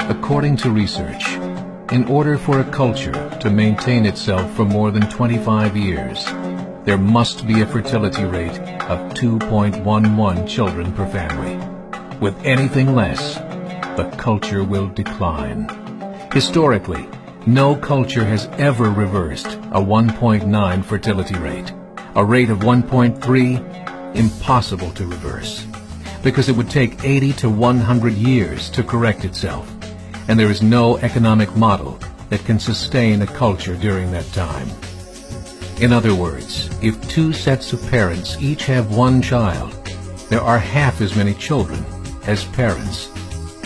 According to research, in order for a culture to maintain itself for more than 25 years, there must be a fertility rate of 2.11 children per family. With anything less, the culture will decline. Historically, no culture has ever reversed a 1.9 fertility rate. A rate of 1.3, impossible to reverse, because it would take 80 to 100 years to correct itself, and there is no economic model that can sustain a culture during that time. In other words, if two sets of parents each have one child, there are half as many children as parents.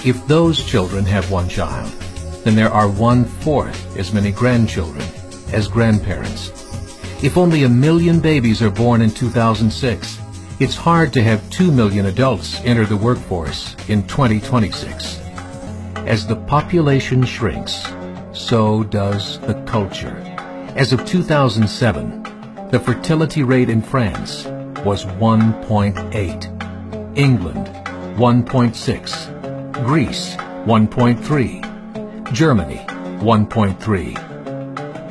If those children have one child, then there are 1/4 as many grandchildren as grandparents. If only 1 million babies are born in 2006, it's hard to have 2 million adults enter the workforce in 2026. As the population shrinks, so does the culture. As of 2007, the fertility rate in France was 1.8, England 1.6, Greece 1.3, Germany 1.3,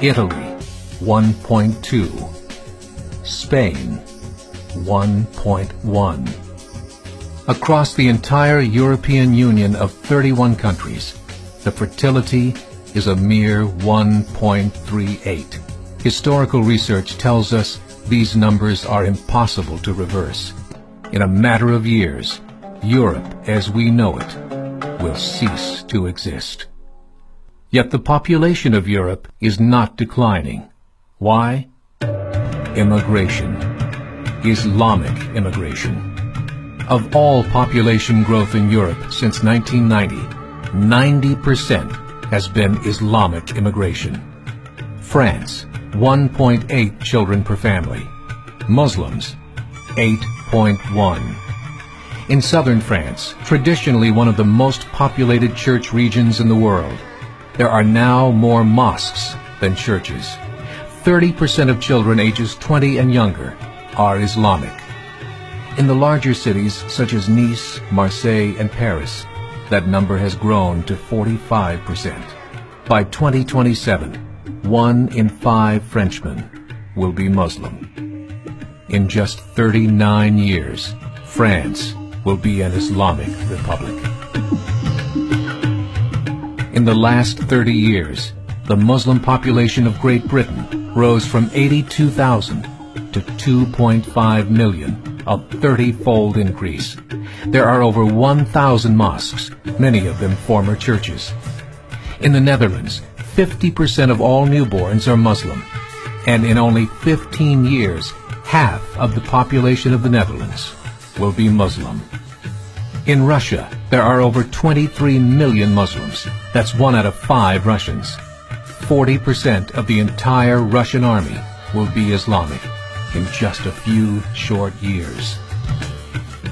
Italy 1.2, Spain 1.1. Across the entire European Union of 31 countries, the fertility is a mere 1.38. Historical research tells us these numbers are impossible to reverse. In a matter of years, Europe as we know it will cease to exist. Yet the population of Europe is not declining. Why? Immigration. Islamic immigration. Of all population growth in Europe since 1990, 90% has been Islamic immigration. France, 1.8 children per family. Muslims, 8.1. In southern France, traditionally one of the most populated church regions in the world, there are now more mosques than churches. 30% of children ages 20 and younger are Islamic. In the larger cities such as Nice, Marseille, and Paris, that number has grown to 45%. By 2027, 1 in 5 Frenchmen will be Muslim. In just 39 years, France will be an Islamic republic. In the last 30 years, the Muslim population of Great Britain rose from 82,000 to 2.5 million, a 30-fold increase. There are over 1,000 mosques, many of them former churches. In the Netherlands, 50% of all newborns are Muslim, and in only 15 years, half of the population of the Netherlands will be Muslim. In Russia, there are over 23 million Muslims. That's 1 out of 5 Russians. 40% of the entire Russian army will be Islamic in just a few short years.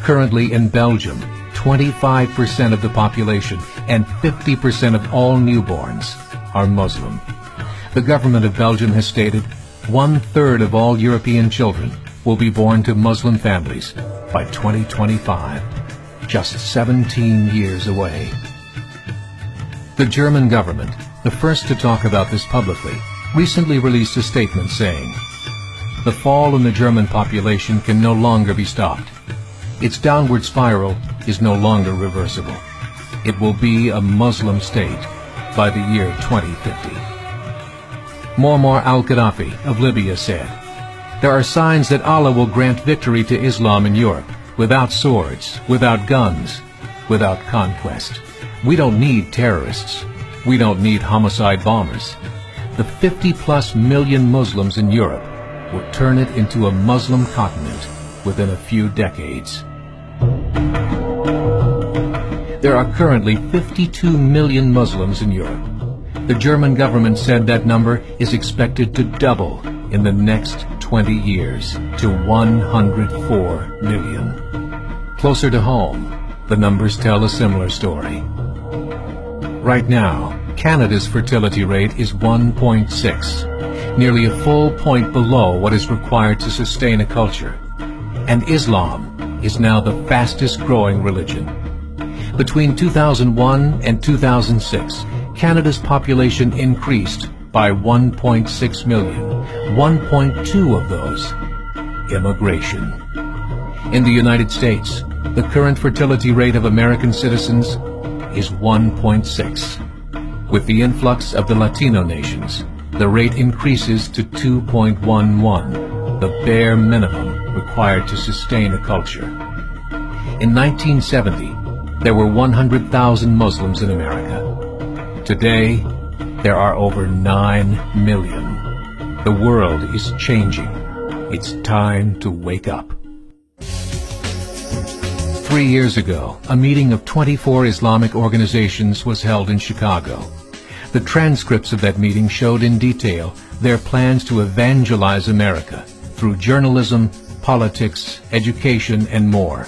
Currently in Belgium, 25% of the population and 50% of all newborns are Muslim. The government of Belgium has stated 1/3 of all European children will be born to Muslim families by 2025, just 17 years away. The German government, the first to talk about this publicly, recently released a statement saying, "The fall in the German population can no longer be stopped. Its downward spiral is no longer reversible. It will be a Muslim state by the year 2050. Muammar al-Gaddafi of Libya said, "There are signs that Allah will grant victory to Islam in Europe, without swords, without guns, without conquest. We don't need terrorists. We don't need homicide bombers. The 50+ million Muslims in Europe will turn it into a Muslim continent within a few decades." There are currently 52 million Muslims in Europe. The German government said that number is expected to double in the next 20 years to 104 million. Closer to home, the numbers tell a similar story. Right now, Canada's fertility rate is 1.6, nearly a full point below what is required to sustain a culture. And Islam is now the fastest growing religion. Between 2001 and 2006, Canada's population increased by 1.6 million, 1.2 of those immigration. In the United States, the current fertility rate of American citizens is 1.6. With the influx of the Latino nations, the rate increases to 2.11, the bare minimum required to sustain a culture. In 1970, there were 100,000 Muslims in America. Today, there are over 9 million. The world is changing. It's time to wake up. 3 years ago, a meeting of 24 Islamic organizations was held in Chicago. The transcripts of that meeting showed in detail their plans to evangelize America through journalism, politics, education, and more.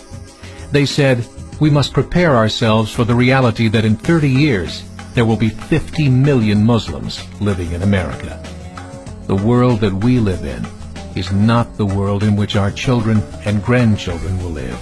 They said, we must prepare ourselves for the reality that in 30 years, there will be 50 million Muslims living in America. The world that we live in is not the world in which our children and grandchildren will live.